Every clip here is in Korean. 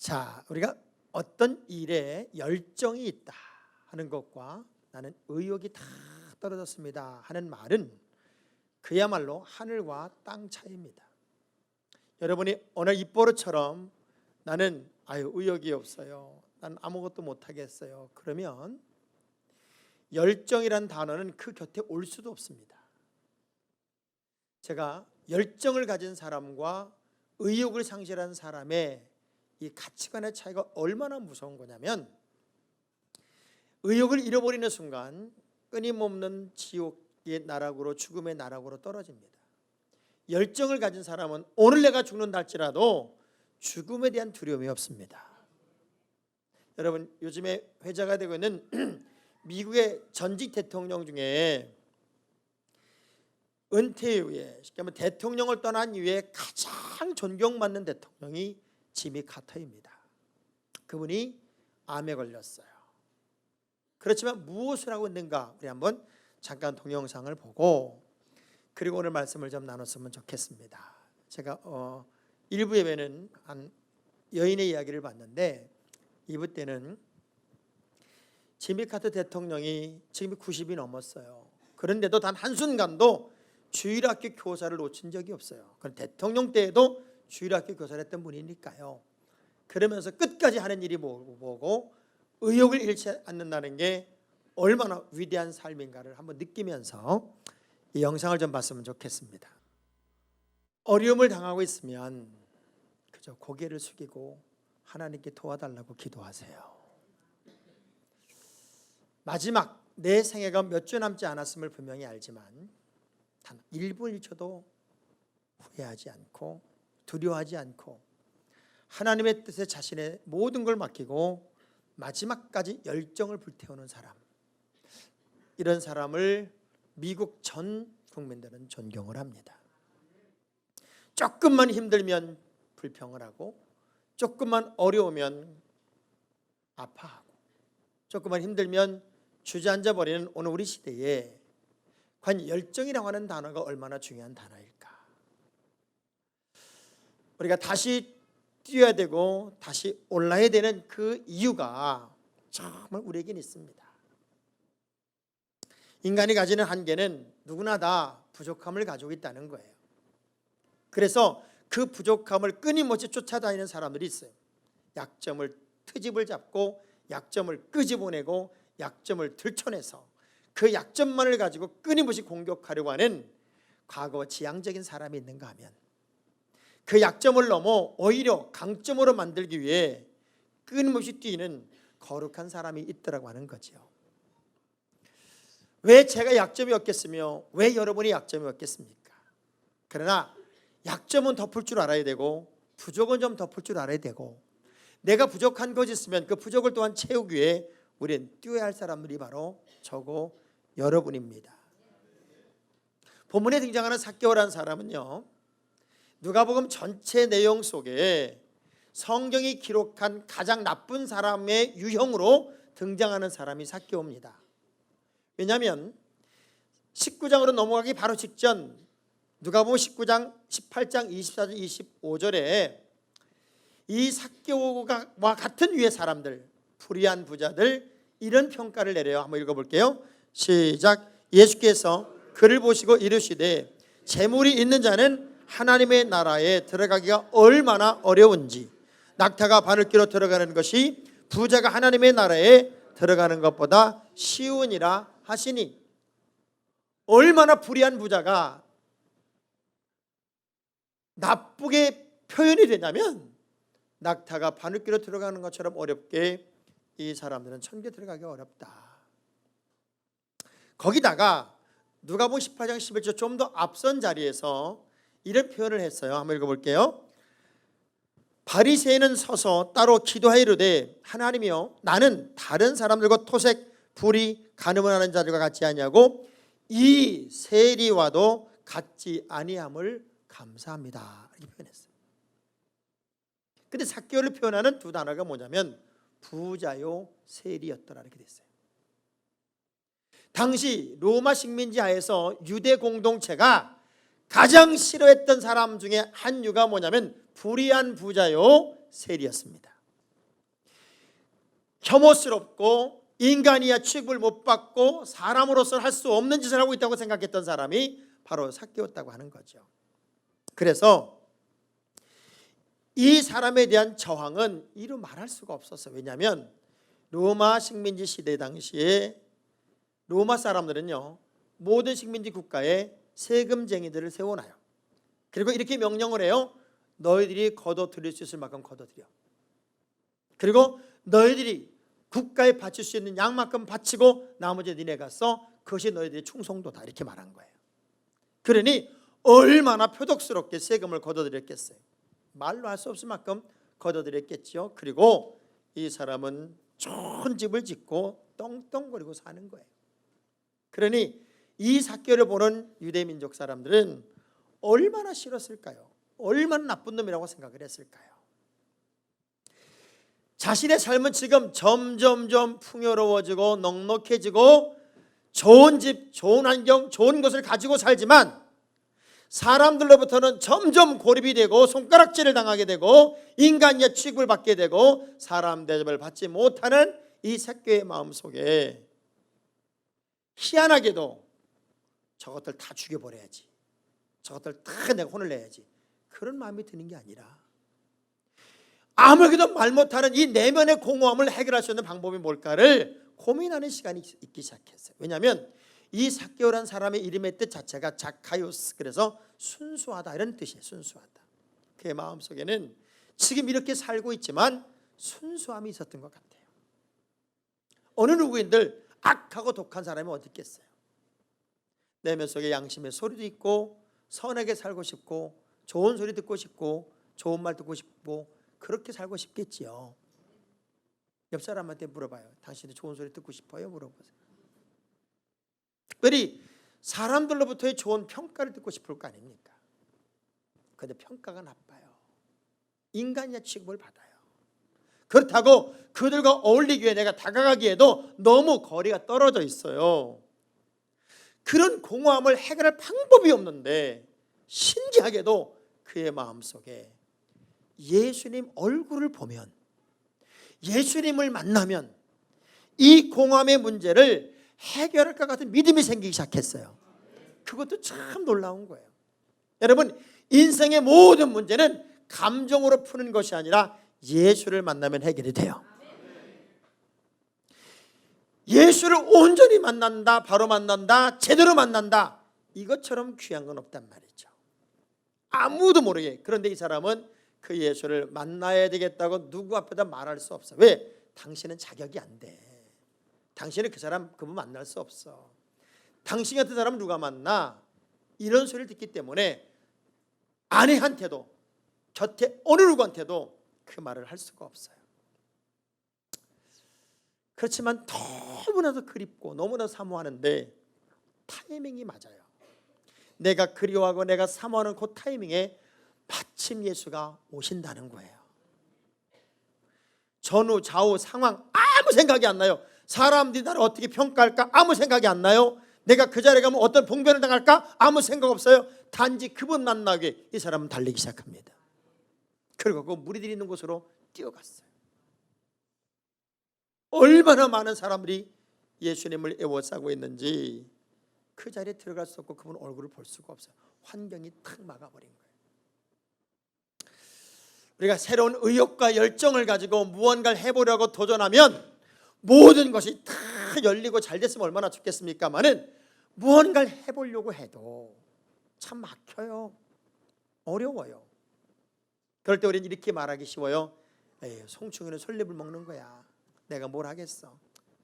자, 우리가 어떤 일에 열정이 있다 하는 것과 나는 의욕이 다 떨어졌습니다 하는 말은 그야말로 하늘과 땅 차이입니다. 여러분이 오늘 입버릇처럼 나는 의욕이 없어요, 난 아무것도 못하겠어요, 그러면 열정이란 단어는 그 곁에 올 수도 없습니다. 제가 열정을 가진 사람과 의욕을 상실한 사람의 이 가치관의 차이가 얼마나 무서운 거냐면, 의욕을 잃어버리는 순간 끊임없는 지옥의 나락으로, 죽음의 나락으로 떨어집니다. 열정을 가진 사람은 오늘 내가 죽는다 할지라도 죽음에 대한 두려움이 없습니다. 여러분, 요즘에 회자가 되고 있는 미국의 전직 대통령 중에 은퇴 이후에, 쉽게 말하면 대통령을 떠난 이후에 가장 존경받는 대통령이 지미 카터입니다. 그분이 암에 걸렸어요. 그렇지만 무엇을 하고 있는가, 우리 한번 잠깐 동영상을 보고 그리고 오늘 말씀을 좀 나눴으면 좋겠습니다. 제가 1부 예배는 한 여인의 이야기를 봤는데 2부 때는 지미 카터 대통령이 지금 90이 넘었어요. 그런데도 단 한순간도 주일학교 교사를 놓친 적이 없어요. 그럼 대통령 때에도 주일학교 교사를 했던 분이니까요. 그러면서 끝까지 하는 일이 뭐고 의욕을 잃지 않는다는 게 얼마나 위대한 삶인가를 한번 느끼면서 이 영상을 좀 봤으면 좋겠습니다. 어려움을 당하고 있으면 그저 고개를 숙이고 하나님께 도와달라고 기도하세요. 마지막 내 생애가 몇 주 남지 않았음을 분명히 알지만 단 1분 1초도 후회하지 않고 두려워하지 않고 하나님의 뜻에 자신의 모든 걸 맡기고 마지막까지 열정을 불태우는 사람, 이런 사람을 미국 전 국민들은 존경을 합니다. 조금만 힘들면 불평을 하고, 조금만 어려우면 아파하고, 조금만 힘들면 주저앉아 버리는 오늘 우리 시대에 과연 열정이라고 하는 단어가 얼마나 중요한 단어일까? 우리가 다시 뛰어야 되고 다시 올라야 되는 그 이유가 정말 우리에겐 있습니다. 인간이 가지는 한계는 누구나 다 부족함을 가지고 있다는 거예요. 그래서 그 부족함을 끊임없이 쫓아다니는 사람들이 있어요. 약점을 트집을 잡고 약점을 끄집어내고 약점을 들춰내서 그 약점만을 가지고 끊임없이 공격하려고 하는 과거 지향적인 사람이 있는가 하면, 그 약점을 넘어 오히려 강점으로 만들기 위해 끊임없이 뛰는 거룩한 사람이 있더라고 하는 거죠. 왜 제가 약점이 없겠으며 왜 여러분이 약점이 없겠습니까? 그러나 약점은 덮을 줄 알아야 되고 부족은 좀 덮을 줄 알아야 되고, 내가 부족한 것이 있으면 그 부족을 또한 채우기 위해 우리는 뛰어야 할 사람들이 바로 저고 여러분입니다. 본문에 등장하는 삭개오라는 사람은요, 누가복음 전체 내용 속에 성경이 기록한 가장 나쁜 사람의 유형으로 등장하는 사람이 삭개오입니다. 왜냐하면 19장으로 넘어가기 바로 직전 누가복음 19장 18장 24절 25절에 이 삭개오와 같은 유의 사람들, 불의한 부자들, 이런 평가를 내려요. 한번 읽어볼게요. 시작. 예수께서 그를 보시고 이르시되 재물이 있는 자는 하나님의 나라에 들어가기가 얼마나 어려운지, 낙타가 바늘귀로 들어가는 것이 부자가 하나님의 나라에 들어가는 것보다 쉬우니라 하시니, 얼마나 불의한 부자가 나쁘게 표현이 되냐면 낙타가 바늘귀로 들어가는 것처럼 어렵게 이 사람들은 천국에 들어가기 어렵다. 거기다가 누가복음 18장 11절 좀 더 앞선 자리에서 이런 표현을 했어요. 한번 읽어볼게요. 바리새인은 서서 따로 기도하여 이르되 하나님이여, 나는 다른 사람들과 토색, 불의, 간음을 하는 자들과 같지 아니하고 이 세리와도 같지 아니함을 감사합니다, 이렇게 표현했어요. 근데 삭개오를 표현하는 두 단어가 뭐냐면 부자요 세리였더라, 이렇게 됐어요. 당시 로마 식민지 하에서 유대 공동체가 가장 싫어했던 사람 중에 한 유가 뭐냐면 불의한 부자요 세리였습니다. 혐오스럽고 인간이야 취급을 못 받고 사람으로서 할 수 없는 짓을 하고 있다고 생각했던 사람이 바로 삭개오였다고 하는 거죠. 그래서 이 사람에 대한 저항은 이루 말할 수가 없었어요. 왜냐하면 로마 식민지 시대 당시에 로마 사람들은요, 모든 식민지 국가에 세금쟁이들을 세워놔요. 그리고 이렇게 명령을 해요. 너희들이 거둬들일 수 있을 만큼 거둬들여. 그리고 너희들이 국가에 바칠 수 있는 양만큼 바치고 나머지 니네가 써. 그것이 너희들의 충성도다. 이렇게 말한 거예요. 그러니 얼마나 표독스럽게 세금을 거둬들였겠어요. 말로 할 수 없을 만큼 거둬들였겠죠. 그리고 이 사람은 좋은 집을 짓고 떵떵거리고 사는 거예요. 그러니 이 삭개오를 보는 유대민족 사람들은 얼마나 싫었을까요? 얼마나 나쁜 놈이라고 생각을 했을까요? 자신의 삶은 지금 점점점 풍요로워지고 넉넉해지고 좋은 집, 좋은 환경, 좋은 것을 가지고 살지만 사람들로부터는 점점 고립이 되고 손가락질을 당하게 되고 인간의 취급을 받게 되고 사람 대접을 받지 못하는 이 삭개오의 마음속에 희한하게도 저것들 다 죽여버려야지, 저것들 다 내가 혼을 내야지, 그런 마음이 드는 게 아니라 아무래도 말 못하는 이 내면의 공허함을 해결할 수 있는 방법이 뭘까를 고민하는 시간이 있기 시작했어요. 왜냐하면 이 삭개오라는 사람의 이름의 뜻 자체가 자카이오스, 그래서 순수하다 이런 뜻이에요. 순수하다. 그의 마음속에는 지금 이렇게 살고 있지만 순수함이 있었던 것 같아요. 어느 누구인들 악하고 독한 사람이 어디 있겠어요. 내면 속에 양심의 소리도 있고 선하게 살고 싶고 좋은 소리 듣고 싶고 좋은 말 듣고 싶고 그렇게 살고 싶겠지요. 옆 사람한테 물어봐요. 당신이 좋은 소리 듣고 싶어요? 물어보세요. 특별히 사람들로부터의 좋은 평가를 듣고 싶을 거 아닙니까? 그런데 평가가 나빠요. 인간의 취급을 받아요. 그렇다고 그들과 어울리기 위해 내가 다가가기에도 너무 거리가 떨어져 있어요. 그런 공허함을 해결할 방법이 없는데 신기하게도 그의 마음속에 예수님 얼굴을 보면, 예수님을 만나면 이 공허함의 문제를 해결할 것 같은 믿음이 생기기 시작했어요. 그것도 참 놀라운 거예요. 여러분, 인생의 모든 문제는 감정으로 푸는 것이 아니라 예수를 만나면 해결이 돼요. 예수를 온전히 만난다, 바로 만난다, 제대로 만난다, 이것처럼 귀한 건 없단 말이죠. 아무도 모르게. 그런데 이 사람은 그 예수를 만나야 되겠다고 누구 앞에다 말할 수 없어. 왜? 당신은 자격이 안 돼. 당신은 그 사람, 그분 만날 수 없어. 당신 같은 사람은 누가 만나? 이런 소리를 듣기 때문에 아내한테도 곁에 어느 누구한테도 그 말을 할 수가 없어요. 그렇지만 너무나도 그립고 너무나 사모하는데 타이밍이 맞아요. 내가 그리워하고 내가 사모하는 그 타이밍에 마침 예수가 오신다는 거예요. 전후 좌우 상황 아무 생각이 안 나요. 사람들이 나를 어떻게 평가할까 아무 생각이 안 나요. 내가 그 자리에 가면 어떤 봉변을 당할까 아무 생각 없어요. 단지 그분 만나게 이 사람은 달리기 시작합니다. 그리고 그 무리들이 있는 곳으로 뛰어갔어요. 얼마나 많은 사람들이 예수님을 애워싸고 있는지 그 자리에 들어갈 수 없고 그분 얼굴을 볼 수가 없어요. 환경이 탁 막아버린 거예요. 우리가 새로운 의욕과 열정을 가지고 무언가를 해보려고 도전하면 모든 것이 다 열리고 잘 됐으면 얼마나 좋겠습니까마는 무언가를 해보려고 해도 참 막혀요. 어려워요. 그럴 때 우리는 이렇게 말하기 쉬워요. 에이, 송충이는 솔잎을 먹는 거야. 내가 뭘 하겠어.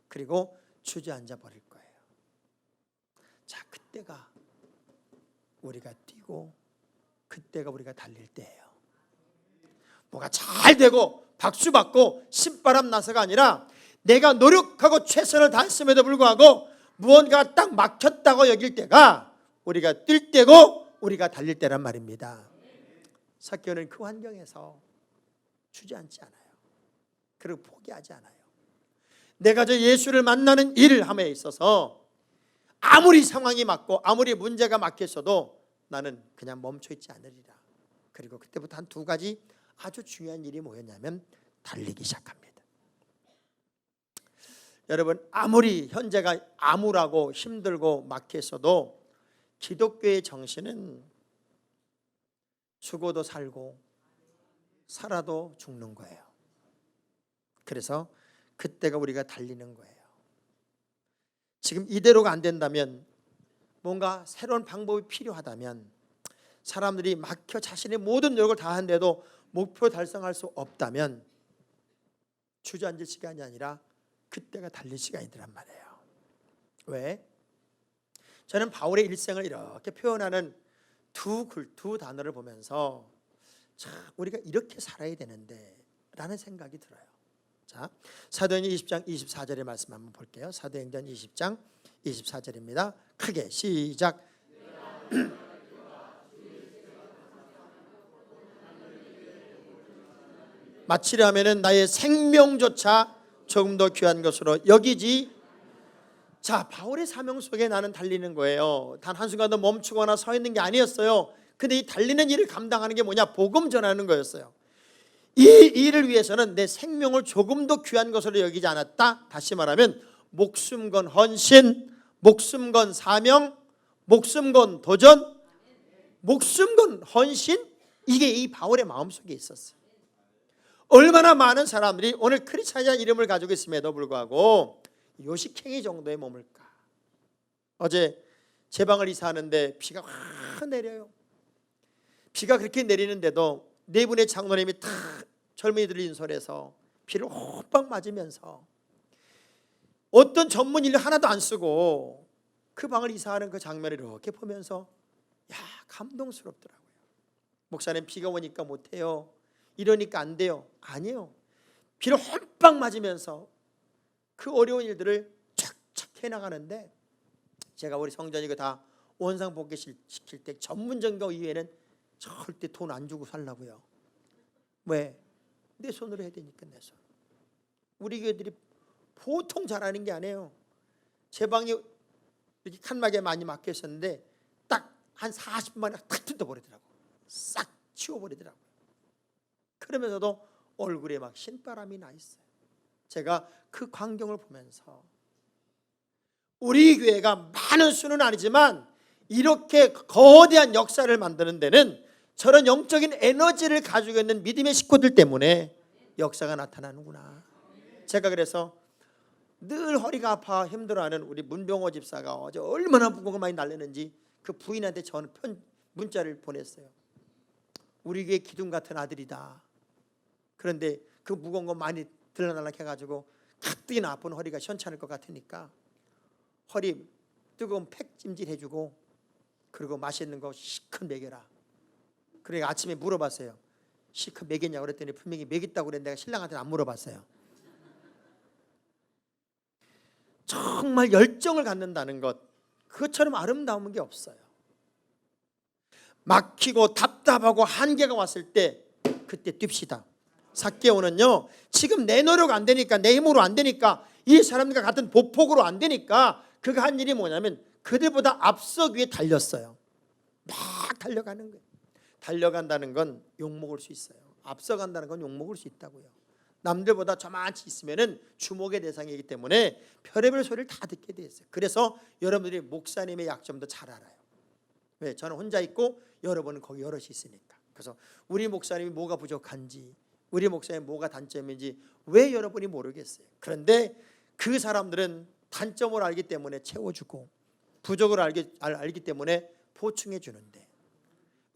그리고 주저앉아 버릴 거예요. 자, 그때가 우리가 뛰고 그때가 우리가 달릴 때예요. 뭐가 잘 되고 박수 받고 신바람 나서가 아니라 내가 노력하고 최선을 다했음에도 불구하고 무언가 딱 막혔다고 여길 때가 우리가 뛸 때고 우리가 달릴 때란 말입니다. 삭개오는 그 환경에서 주저앉지 않아요. 그리고 포기하지 않아요. 내가 저 예수를 만나는 일을 함에 있어서 아무리 상황이 맞고 아무리 문제가 막혔어도 나는 그냥 멈춰있지 않으리라. 그리고 그때부터 한 두 가지 아주 중요한 일이 뭐였냐면 달리기 시작합니다. 여러분 아무리 현재가 암울하고 힘들고 막혀있어도 기독교의 정신은 죽어도 살고 살아도 죽는 거예요. 그래서 그때가 우리가 달리는 거예요. 지금 이대로가 안 된다면, 뭔가 새로운 방법이 필요하다면, 사람들이 막혀 자신의 모든 노력을 다하는데도 목표 달성할 수 없다면 주저앉을 시간이 아니라 그때가 달릴 시간이란 말이에요. 왜? 저는 바울의 일생을 이렇게 표현하는 두 단어를 보면서 자, 우리가 이렇게 살아야 되는데 라는 생각이 들어요. 자, 사도행전 20장 24절의 말씀 한번 볼게요. 사도행전 20장 24절입니다. 크게 시작. 마치려면은 나의 생명조차 조금 더 귀한 것으로 여기지. 자, 바울의 사명 속에 나는 달리는 거예요. 단 한순간도 멈추거나 서 있는 게 아니었어요. 근데 이 달리는 일을 감당하는 게 뭐냐? 복음 전하는 거였어요. 이 일을 위해서는 내 생명을 조금 더 귀한 것으로 여기지 않았다. 다시 말하면 목숨 건 헌신, 목숨 건 사명, 목숨 건 도전, 목숨 건 헌신, 이게 이 바울의 마음속에 있었어요. 얼마나 많은 사람들이 오늘 크리스찬이라는 이름을 가지고 있음에도 불구하고 요식행위 정도에 머물까? 어제 제 방을 이사하는데 비가 확 내려요. 비가 그렇게 내리는데도 네 분의 장로님이 탁 젊은이들이 인솔해서 비를 호박 맞으면서 어떤 전문 인력 하나도 안 쓰고 그 방을 이사하는 그 장면을 이렇게 보면서 야, 감동스럽더라고요. 목사님, 비가 오니까 못해요, 이러니까 안 돼요. 아니에요. 비를 호박 맞으면서 그 어려운 일들을 착착 해나가는데, 제가 우리 성전 이거 다 원상복귀 시킬 때 전문점검 이후에는 절대 돈 안 주고 살라고요. 왜? 내 손으로 해야 되니까. 내 손. 우리 교회들이 보통 잘하는 게 아니에요. 제 방이 이렇게 칸막이에 많이 막혀 있었는데 딱 한 40분 만에 탁 뜯어버리더라고. 싹 치워버리더라고. 그러면서도 얼굴에 막 신바람이 나 있어요. 제가 그 광경을 보면서 우리 교회가 많은 수는 아니지만 이렇게 거대한 역사를 만드는 데는 저런 영적인 에너지를 가지고 있는 믿음의 식구들 때문에 역사가 나타나는구나. 제가 그래서 늘 허리가 아파 힘들어하는 우리 문병호 집사가 어제 얼마나 무거운 많이 날렸는지 그 부인한테 저는 문자를 보냈어요. 우리 교회 기둥 같은 아들이다. 그런데 그 무거운 거 많이 들러날락 해가지고 가뜩이나 아픈 허리가 시원찮을 것 같으니까 허리 뜨거운 팩찜질 해주고 그리고 맛있는 거 시큰 먹여라. 그러니까 아침에 물어봤어요. 시큰 먹였냐고 그랬더니 분명히 먹였다고 그랬는데 내가 신랑한테는 안 물어봤어요. 정말 열정을 갖는다는 것, 그것처럼 아름다운 게 없어요. 막히고 답답하고 한계가 왔을 때 그때 뜁시다. 삭개오는요, 지금 내 노력 안 되니까, 내 힘으로 안 되니까, 이 사람들과 같은 보폭으로 안 되니까 그가 한 일이 뭐냐면 그들보다 앞서 위에 달렸어요. 막 달려가는 거예요. 달려간다는 건 욕먹을 수 있어요. 앞서간다는 건 욕먹을 수 있다고요. 남들보다 저만치 있으면은 주목의 대상이기 때문에 별의별 소리를 다 듣게 돼 있어요. 그래서 여러분들이 목사님의 약점도 잘 알아요. 왜? 저는 혼자 있고 여러분은 거기 여럿이 있으니까. 그래서 우리 목사님이 뭐가 부족한지, 우리 목사님이 뭐가 단점인지 왜 여러분이 모르겠어요. 그런데 그 사람들은 단점을 알기 때문에 채워주고 부족을 알기 때문에 보충해 주는데,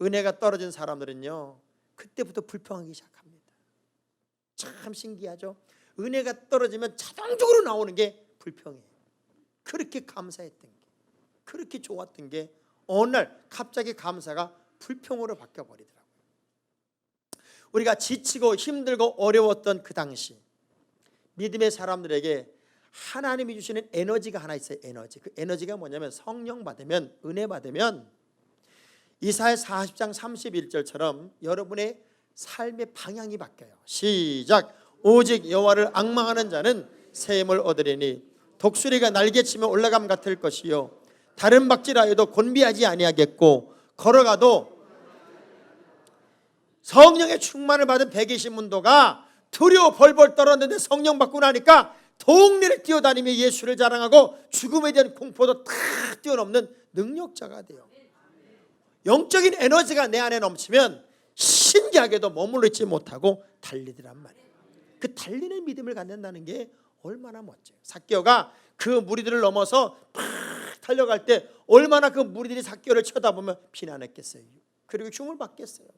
은혜가 떨어진 사람들은요 그때부터 불평하기 시작합니다. 참 신기하죠. 은혜가 떨어지면 자동적으로 나오는 게 불평이에요. 그렇게 감사했던 게, 그렇게 좋았던 게 어느 날 갑자기 감사가 불평으로 바뀌어버리더라고요. 우리가 지치고 힘들고 어려웠던 그 당시 믿음의 사람들에게 하나님이 주시는 에너지가 하나 있어요. 에너지. 그 에너지가 뭐냐면 성령 받으면, 은혜 받으면 이사야 40장 31절처럼 여러분의 삶의 방향이 바뀌어요. 시작. 오직 여호와를 앙망하는 자는 새 힘을 얻으리니 독수리가 날개치며 올라감 같을 것이요 다른 박질하여도 곤비하지 아니하겠고 걸어가도, 성령의 충만을 받은 120문도가 두려워 벌벌 떨었는데 성령 받고 나니까 동네를 뛰어다니며 예수를 자랑하고 죽음에 대한 공포도 다 뛰어넘는 능력자가 돼요. 영적인 에너지가 내 안에 넘치면 신기하게도 머물러 있지 못하고 달리더란 말이에요. 그 달리는 믿음을 갖는다는 게 얼마나 멋져요. 삭개오가 그 무리들을 넘어서 팍 달려갈 때 얼마나 그 무리들이 삭개오를 쳐다보며 비난했겠어요. 그리고 흉을 받겠어요.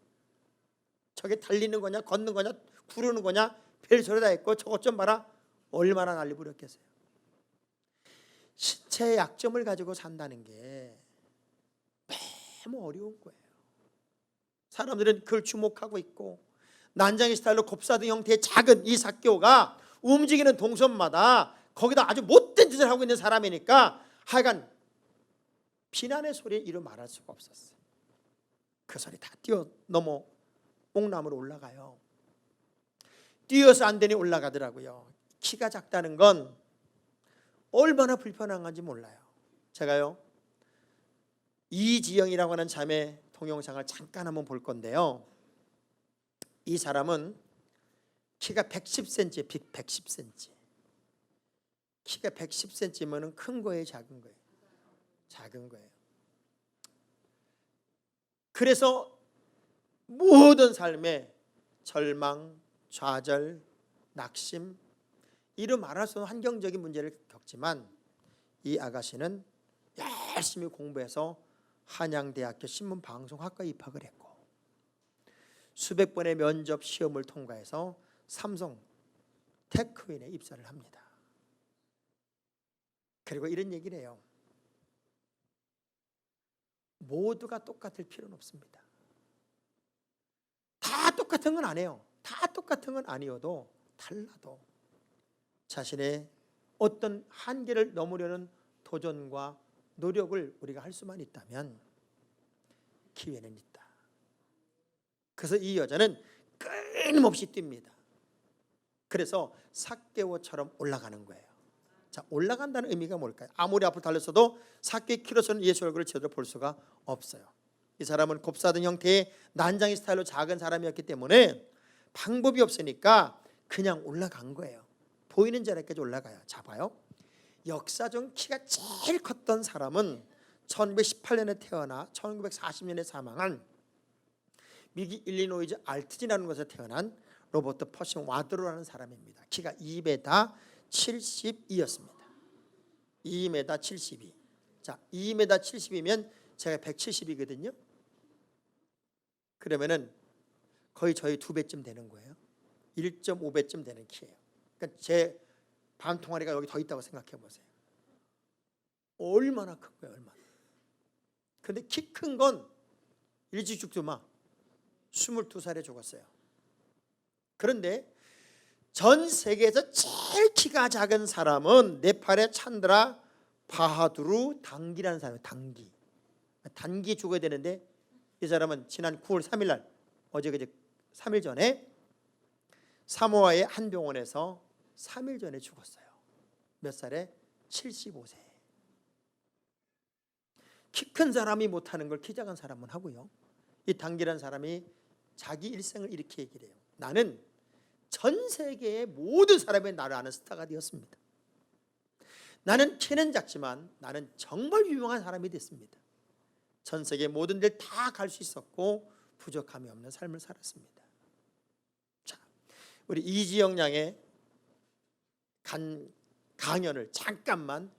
저게 달리는 거냐 걷는 거냐 구르는 거냐 별소리 다 했고 저것 좀 봐라 얼마나 난리 부렸겠어요. 신체의 약점을 가지고 산다는 게 너무 어려운 거예요. 사람들은 그걸 주목하고 있고 난장이 스타일로 곱사등 형태의 작은 이 삭개오가 움직이는 동선마다 거기다 아주 못된 짓을 하고 있는 사람이니까 하여간 비난의 소리에 이루 말할 수가 없었어요. 그 소리 다 뛰어넘어 옥나무로 올라가요. 뛰어서 안 되니 올라가더라고요. 키가 작다는 건 얼마나 불편한 건지 몰라요. 제가요 이지영이라고 하는 자매 동영상을 잠깐 한번 볼 건데요. 이 사람은 키가 110cm, 110cm. 키가 110cm면 큰 거예요, 작은 거예요? 작은 거예요. 그래서 모든 삶에 절망, 좌절, 낙심 이루 말할 수 없는 환경적인 문제를 겪지만 이 아가씨는 열심히 공부해서 한양대학교 신문방송학과에 입학을 했고 수백 번의 면접 시험을 통과해서 삼성 테크윈에 입사를 합니다. 그리고 이런 얘기를 해요. 모두가 똑같을 필요는 없습니다. 다 똑같은 건 아니에요. 다 똑같은 건 아니어도 달라도 자신의 어떤 한계를 넘으려는 도전과 노력을 우리가 할 수만 있다면 기회는 있다. 그래서 이 여자는 끊임없이 뜁니다. 그래서 삭개오처럼 올라가는 거예요. 자, 올라간다는 의미가 뭘까요? 아무리 앞으로 달렸어도 삭개오 키로서는 예수 얼굴을 제대로 볼 수가 없어요. 이 사람은 곱사등 형태의 난장이 스타일로 작은 사람이었기 때문에 방법이 없으니까 그냥 올라간 거예요. 보이는 자리까지 올라가요. 자 봐요. 역사적 키가 제일 컸던 사람은 1918년에 태어나 1940년에 사망한 미국 일리노이주 알트지라는 곳에서 태어난 로버트 퍼싱 와드로라는 사람입니다. 키가 2m 72였습니다. 2m 72. 자, 2m 70이면 제가 170이거든요. 그러면은 거의 저희 2배쯤 되는 거예요. 1.5배쯤 되는 키예요. 그러니까 제 반통아리가 여기 더 있다고 생각해 보세요. 얼마나 큰 거예요, 얼마나. 근데 키 큰 건 일찍 죽지 마. 22살에 죽었어요. 그런데 전 세계에서 제일 키가 작은 사람은 네팔의 찬드라 바하두르 당기라는 사람이에요. 단기 죽어야 되는데 이 사람은 지난 9월 3일 날 어제 3일 전에 사모아의 한 병원에서 3일 전에 죽었어요. 몇 살에? 75세. 키 큰 사람이 못하는 걸 키 작은 사람은 하고요. 이 당기라는 사람이 자기 일생을 이렇게 얘기를 해요. 나는 전 세계의 모든 사람이 나를 아는 스타가 되었습니다. 나는 키는 작지만 나는 정말 유명한 사람이 됐습니다. 전 세계 모든 데 다 갈 수 있었고 부족함이 없는 삶을 살았습니다. 자, 우리 이지영 양의 강연을 잠깐만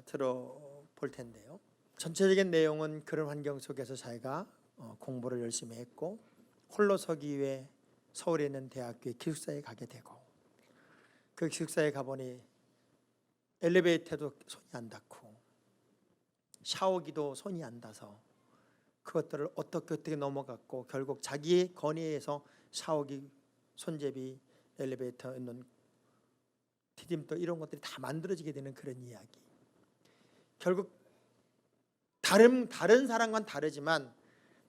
들어볼 텐데요. 전체적인 내용은 그런 환경 속에서 자기가 공부를 열심히 했고 홀로 서기 위해 서울에 있는 대학교의 기숙사에 가게 되고 그 기숙사에 가보니 엘리베이터도 손이 안 닿고 샤워기도 손이 안 닿아서 그것들을 어떻게 넘어갔고 결국 자기의 건의에서 샤워기, 손잡이, 엘리베이터 있는 디딤돌 이런 것들이 다 만들어지게 되는 그런 이야기. 결국 다른 사람과는 다르지만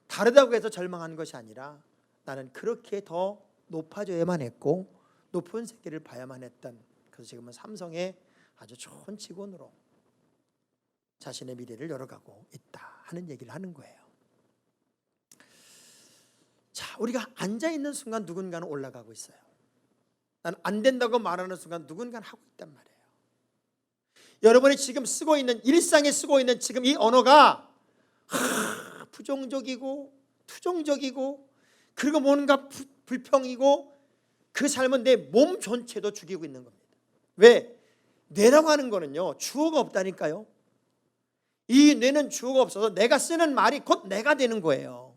다르다고 해서 절망하는 것이 아니라 나는 그렇게 더 높아져야만 했고 높은 세계를 봐야만 했던, 그래서 지금은 삼성의 아주 좋은 직원으로 자신의 미래를 열어가고 있다 하는 얘기를 하는 거예요. 자, 우리가 앉아있는 순간 누군가는 올라가고 있어요. 난 안 된다고 말하는 순간 누군가는 하고 있단 말이에요. 여러분이 지금 쓰고 있는, 일상에 쓰고 있는 지금 이 언어가 부정적이고 투정적이고 그리고 뭔가 불평이고 그 삶은 내 몸 전체도 죽이고 있는 겁니다. 왜? 뇌라고 하는 거는요 주어가 없다니까요. 이 뇌는 주어가 없어서 내가 쓰는 말이 곧 내가 되는 거예요.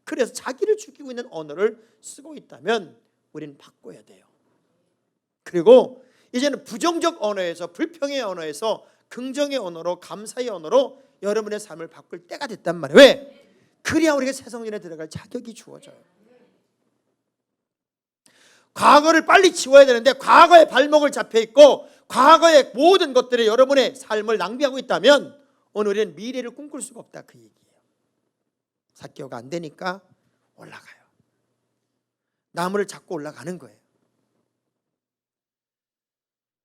그래서 자기를 죽이고 있는 언어를 쓰고 있다면 우리는 바꿔야 돼요. 그리고 이제는 부정적 언어에서, 불평의 언어에서 긍정의 언어로, 감사의 언어로 여러분의 삶을 바꿀 때가 됐단 말이에요. 왜? 그래야 우리가 새 성전에 들어갈 자격이 주어져요. 과거를 빨리 지워야 되는데 과거에 발목을 잡혀 있고 과거의 모든 것들이 여러분의 삶을 낭비하고 있다면 오늘 우리는 미래를 꿈꿀 수가 없다, 그 얘기예요. 삭개오가 안 되니까 올라가요. 나무를 잡고 올라가는 거예요.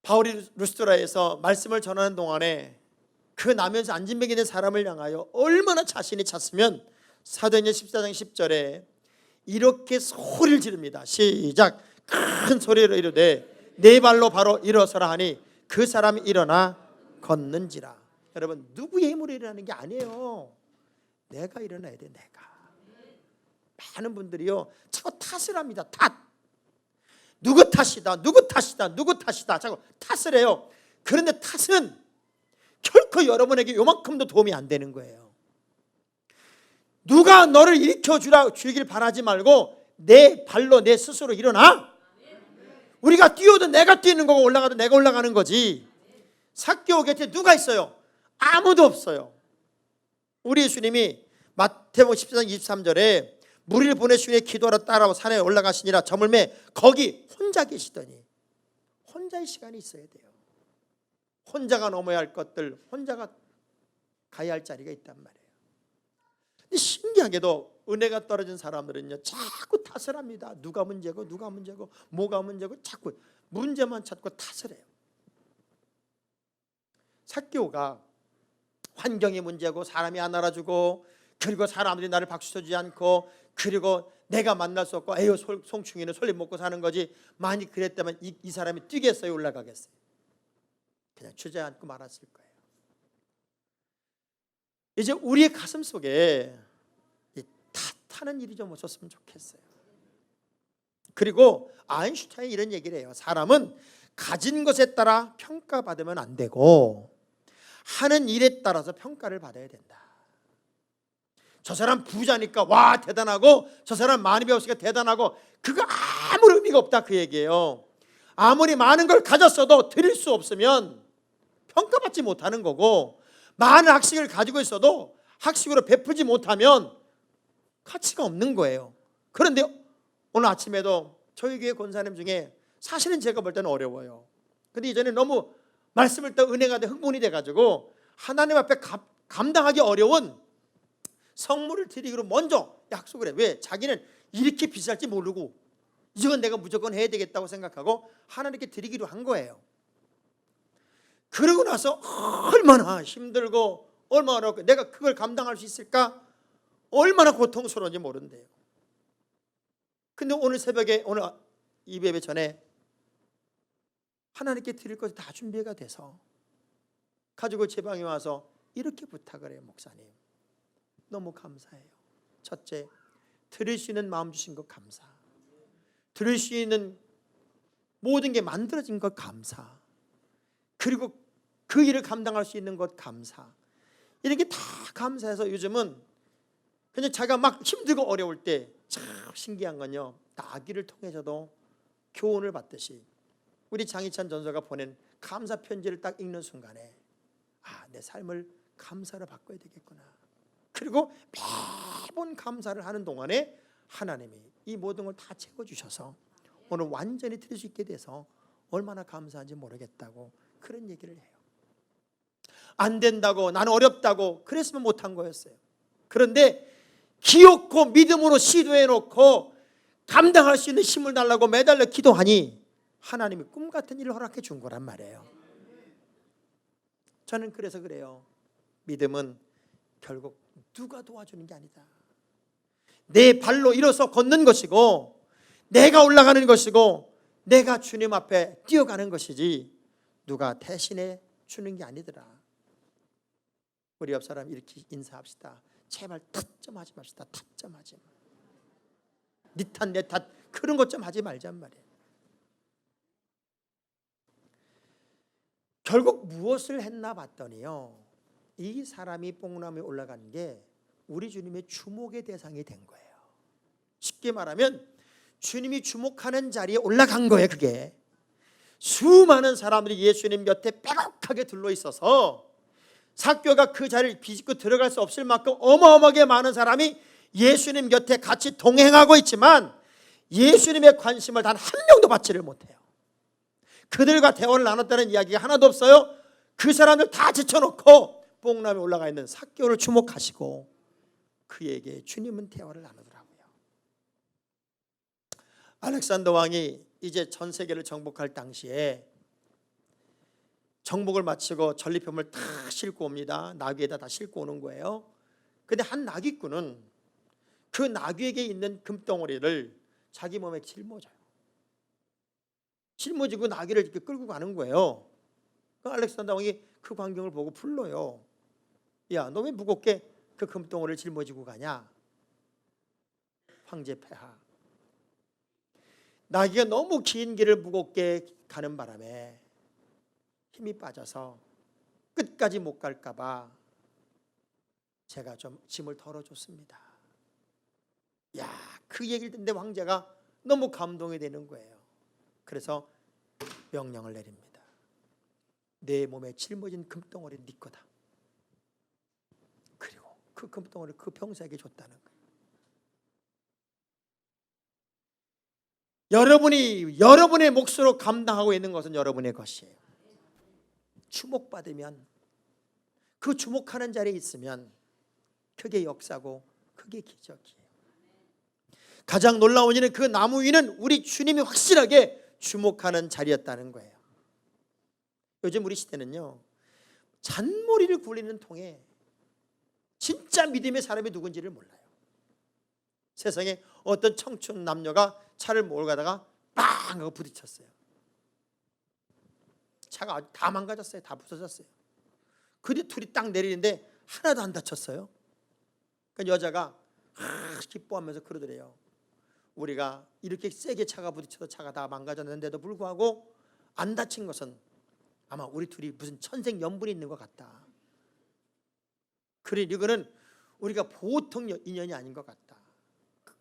바울이 루스드라에서 말씀을 전하는 동안에 그 나면서 안진뱅이 된 사람을 향하여 얼마나 자신이 찼으면 사도행전 14장 10절에 이렇게 소리를 지릅니다. 시작. 큰 소리로 이르되 네 발로 바로 일어서라 하니 그 사람이 일어나 걷는지라. 여러분, 누구의 힘으로 일어나는 게 아니에요. 내가 일어나야 돼. 내가. 많은 분들이요 자꾸 탓을 합니다. 탓. 누구 탓이다, 누구 탓이다, 누구 탓이다 자꾸 탓을 해요. 그런데 탓은 결코 여러분에게 요만큼도 도움이 안 되는 거예요. 누가 너를 일으켜 주길 바라지 말고 내 발로 내 스스로 일어나. 우리가 뛰어도 내가 뛰는 거고 올라가도 내가 올라가는 거지. 삭개오 곁에 누가 있어요? 아무도 없어요. 우리 예수님이 마태복음 14장 23절에 무리를 보내시니 기도하러 따라와 산에 올라가시니라 저물매 거기 혼자 계시더니, 혼자의 시간이 있어야 돼요. 혼자가 넘어야 할 것들, 혼자가 가야 할 자리가 있단 말이에요. 근데 신기하게도 은혜가 떨어진 사람들은요 자꾸 탓을 합니다. 누가 문제고 누가 문제고 뭐가 문제고 자꾸 문제만 찾고 탓을 해요. 삭개오가 환경이 문제고 사람이 안 알아주고 그리고 사람들이 나를 박수 쳐주지 않고 그리고 내가 만날 수 없고 에휴 송충이는 솔잎 먹고 사는 거지, 많이 그랬다면 이 사람이 뛰겠어요, 올라가겠어요? 그냥 주저앉고 말았을 거예요. 이제 우리의 가슴 속에 탓하는 일이 좀 없었으면 좋겠어요. 그리고 아인슈타인이 이런 얘기를 해요. 사람은 가진 것에 따라 평가받으면 안 되고 하는 일에 따라서 평가를 받아야 된다. 저 사람 부자니까 와 대단하고 저 사람 많이 배웠으니까 대단하고 그거 아무런 의미가 없다, 그 얘기예요. 아무리 많은 걸 가졌어도 드릴 수 없으면 평가받지 못하는 거고, 많은 학식을 가지고 있어도 학식으로 베푸지 못하면 가치가 없는 거예요. 그런데 오늘 아침에도 저희 교회 권사님 중에 사실은 제가 볼 때는 어려워요. 근데 이전에 너무 말씀을 또 은혜가 돼 흥분이 돼가지고 하나님 앞에 감당하기 어려운 성물을 드리기로 먼저 약속을 해. 왜? 자기는 이렇게 비쌀지 모르고 이건 내가 무조건 해야 되겠다고 생각하고 하나님께 드리기로 한 거예요. 그러고 나서 얼마나 힘들고 얼마나 어렵고 내가 그걸 감당할 수 있을까? 얼마나 고통스러운지 모른대요. 근데 오늘 새벽에, 오늘 이 예배 전에 하나님께 드릴 것이 다 준비가 돼서 가지고 제 방에 와서 이렇게 부탁을 해요. 목사님, 너무 감사해요. 첫째, 들을 수 있는 마음 주신 것 감사. 들을 수 있는 모든 게 만들어진 것 감사. 그리고 그 일을 감당할 수 있는 것 감사. 이런 게 다 감사해서 요즘은 그냥 자기가 막 힘들고 어려울 때 참 신기한 건요, 나귀를 통해서도 교훈을 받듯이 우리 장희찬 전사가 보낸 감사 편지를 딱 읽는 순간에 아, 내 삶을 감사로 바꿔야 되겠구나. 그리고 매번 감사를 하는 동안에 하나님이 이 모든 걸 다 채워주셔서 오늘 완전히 드릴 수 있게 돼서 얼마나 감사한지 모르겠다고 그런 얘기를 해요. 안 된다고, 나는 어렵다고 그랬으면 못한 거였어요. 그런데 기어코 믿음으로 시도해놓고 감당할 수 있는 힘을 달라고 매달려 기도하니 하나님이 꿈같은 일을 허락해 준 거란 말이에요. 저는 그래서 그래요. 믿음은 결국 누가 도와주는 게 아니다. 내 발로 일어서 걷는 것이고 내가 올라가는 것이고 내가 주님 앞에 뛰어가는 것이지 누가 대신해 주는 게 아니더라. 우리 옆 사람 이렇게 인사합시다. 제발 타점하지 맙시다. 타점하지 마. 네 탓 내 탓 그런 것 좀 하지 말잔 말이에요. 결국 무엇을 했나 봤더니요, 이 사람이 뽕나무에 올라간 게 우리 주님의 주목의 대상이 된 거예요. 쉽게 말하면 주님이 주목하는 자리에 올라간 거예요. 그게 수많은 사람들이 예수님 곁에 빼곡하게 둘러 있어서 삭개오가 그 자리를 비집고 들어갈 수 없을 만큼 어마어마하게 많은 사람이 예수님 곁에 같이 동행하고 있지만 예수님의 관심을 단 한 명도 받지를 못해요. 그들과 대화를 나눴다는 이야기가 하나도 없어요. 그 사람들 다 제쳐놓고 뽕나무에 올라가 있는 삭개오를 주목하시고 그에게 주님은 대화를 나누더라고요. 알렉산더 왕이 이제 전 세계를 정복할 당시에 정복을 마치고 전리품을 다 싣고 옵니다. 나귀에다 다 싣고 오는 거예요. 근데 한 나귀꾼은 그 나귀에게 있는 금덩어리를 자기 몸에 짊어져요. 짊어지고 나귀를 이렇게 끌고 가는 거예요. 알렉산더 왕이 그 광경을 보고 불러요. 야, 너 왜 무겁게 그 금덩어리를 짊어지고 가냐? 황제 폐하, 나귀가 너무 긴 길을 무겁게 가는 바람에 힘이 빠져서 끝까지 못 갈까 봐 제가 좀 짐을 덜어줬습니다. 야, 그 얘기를 듣는데 황제가 너무 감동이 되는 거예요. 그래서 명령을 내립니다. 내 몸에 짊어진 금덩어리 네 거다. 그리고 그 금덩어리를 그 병사에게 줬다는 거예요. 여러분의 몫으로 감당하고 있는 것은 여러분의 것이에요. 주목받으면, 그 주목하는 자리에 있으면 그게 역사고 그게 기적이에요. 가장 놀라운 일은 그 나무 위는 우리 주님이 확실하게 주목하는 자리였다는 거예요. 요즘 우리 시대는요, 잔머리를 굴리는 통에 진짜 믿음의 사람이 누군지를 몰라요. 세상에 어떤 청춘 남녀가 차를 몰고 가다가 빵 하고 부딪혔어요. 차가 다 망가졌어요. 다 부서졌어요. 근데 둘이 딱 내리는데 하나도 안 다쳤어요. 그러니까 여자가 기뻐하면서 그러더래요. 우리가 이렇게 세게 차가 부딪혀서 차가 다 망가졌는데도 불구하고 안 다친 것은 아마 우리 둘이 무슨 천생연분이 있는 것 같다. 그래, 이거는 우리가 보통 인연이 아닌 것 같다.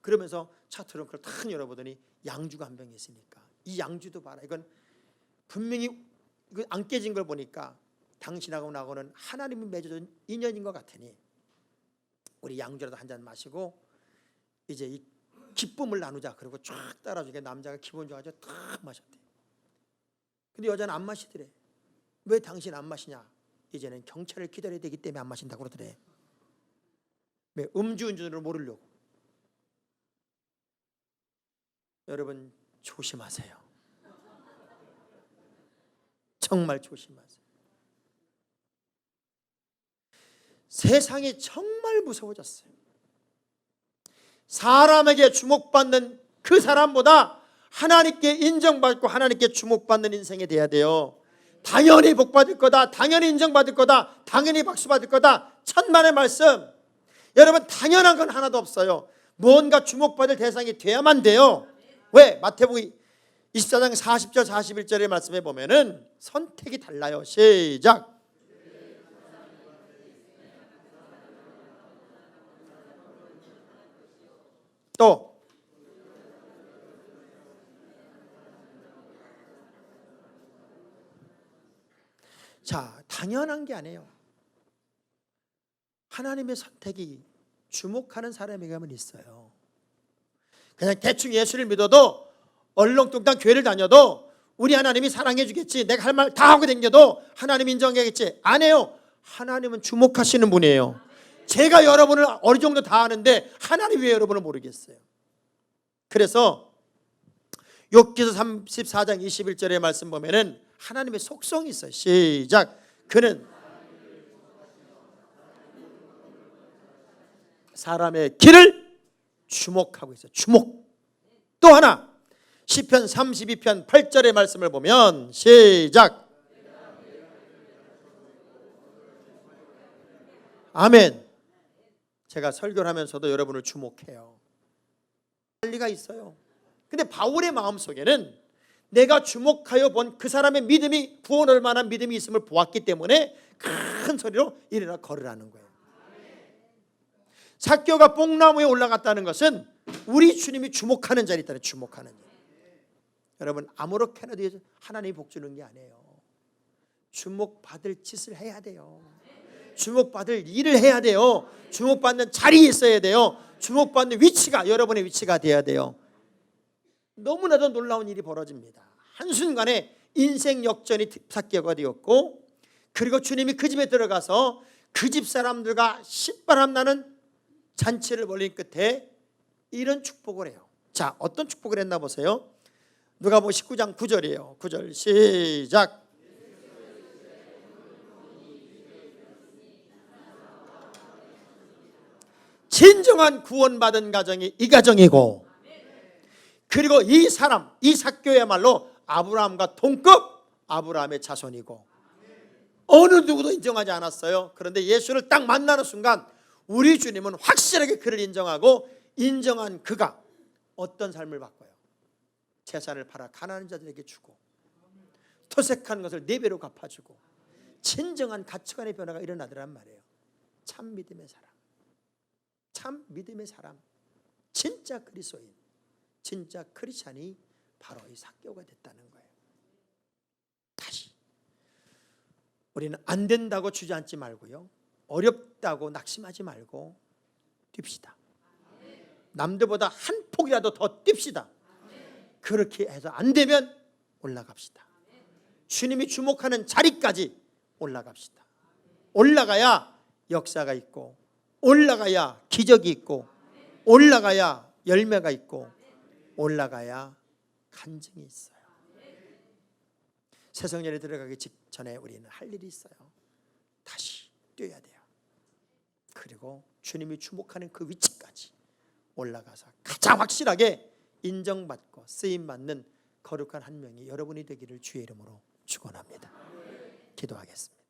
그러면서 차 트렁크를 탁 열어보더니 양주가 한 병이 있으니까 이 양주도 봐라. 이건 분명히 안 깨진 걸 보니까 당신하고 나하고는 하나님이 맺어준 인연인 것 같으니 우리 양주라도 한 잔 마시고 이제 이 기쁨을 나누자. 그리고 쫙 따라주게 남자가 기분 좋아져 탁 마셨대. 근데 여자는 안 마시더래. 왜 당신 안 마시냐? 이제는 경찰을 기다려야 되기 때문에 안 마신다고 그러더래. 왜? 음주운전으로 모르려고. 여러분 조심하세요. 정말 조심하세요. 세상이 정말 무서워졌어요. 사람에게 주목받는 그 사람보다 하나님께 인정받고 하나님께 주목받는 인생이 돼야 돼요. 당연히 복받을 거다, 당연히 인정받을 거다, 당연히 박수받을 거다, 천만의 말씀. 여러분 당연한 건 하나도 없어요. 뭔가 주목받을 대상이 돼야만 돼요. 왜? 마태복음 24장 40절 41절의 말씀에 보면은 선택이 달라요. 시작. 또 자, 당연한 게 아니에요. 하나님의 선택이 주목하는 사람에게만 있어요. 그냥 대충 예수를 믿어도 얼렁뚱땅 교회를 다녀도 우리 하나님이 사랑해 주겠지, 내가 할 말 다 하고 다녀도 하나님 인정하겠지, 안 해요. 하나님은 주목하시는 분이에요. 제가 여러분을 어느 정도 다 아는데 하나님이 왜 여러분을 모르겠어요? 그래서 욥기서 34장 21절의 말씀 보면은 하나님의 속성이 있어요. 시작. 그는 사람의 길을 주목하고 있어요. 주목. 또 하나 시편 32편 8절의 말씀을 보면 시작. 아멘. 제가 설교를 하면서도 여러분을 주목해요. 관리가 있어요. 근데 바울의 마음속에는 내가 주목하여 본 그 사람의 믿음이 구원할 만한 믿음이 있음을 보았기 때문에 큰 소리로 일어나 걸으라는 거예요. 삭개오가 뽕나무에 올라갔다는 것은 우리 주님이 주목하는 자리 있다는, 주목하는 자리. 여러분, 아무렇게나 하나님이 복 주는 게 아니에요. 주목받을 짓을 해야 돼요. 주목받을 일을 해야 돼요. 주목받는 자리에 있어야 돼요. 주목받는 위치가 여러분의 위치가 돼야 돼요. 너무나도 놀라운 일이 벌어집니다. 한순간에 인생 역전이 삭개오가 되었고, 그리고 주님이 그 집에 들어가서 그 집 사람들과 신바람 나는 잔치를 벌린 끝에 이런 축복을 해요. 자, 어떤 축복을 했나 보세요. 누가복음 19장 9절이에요. 9절 시작. 진정한 구원받은 가정이 이 가정이고, 그리고 이 사람, 이 삭개오야말로 아브라함과 동급 아브라함의 자손이고, 어느 누구도 인정하지 않았어요. 그런데 예수를 딱 만나는 순간 우리 주님은 확실하게 그를 인정하고, 인정한 그가 어떤 삶을 바꿔요? 재산을 팔아 가난한 자들에게 주고, 토색한 것을 4배로 갚아주고, 진정한 가치관의 변화가 일어나더란 말이에요. 참 믿음의 사람, 참 믿음의 사람, 진짜 그리스도인, 진짜 크리스찬이 바로 이 삭개오가 됐다는 거예요. 다시 우리는 안 된다고 주저앉지 말고요, 어렵다고 낙심하지 말고 뜁시다. 남들보다 한 폭이라도 더 뜁시다. 그렇게 해서 안 되면 올라갑시다. 주님이 주목하는 자리까지 올라갑시다. 올라가야 역사가 있고, 올라가야 기적이 있고, 올라가야 열매가 있고, 올라가야 간증이 있어요. 새성년에 들어가기 직전에 우리는 할 일이 있어요. 다시 뛰어야 돼요. 그리고 주님이 주목하는 그 위치까지 올라가서 가장 확실하게 인정받고 쓰임받는 거룩한 한 명이 여러분이 되기를 주의 이름으로 축원합니다. 기도하겠습니다.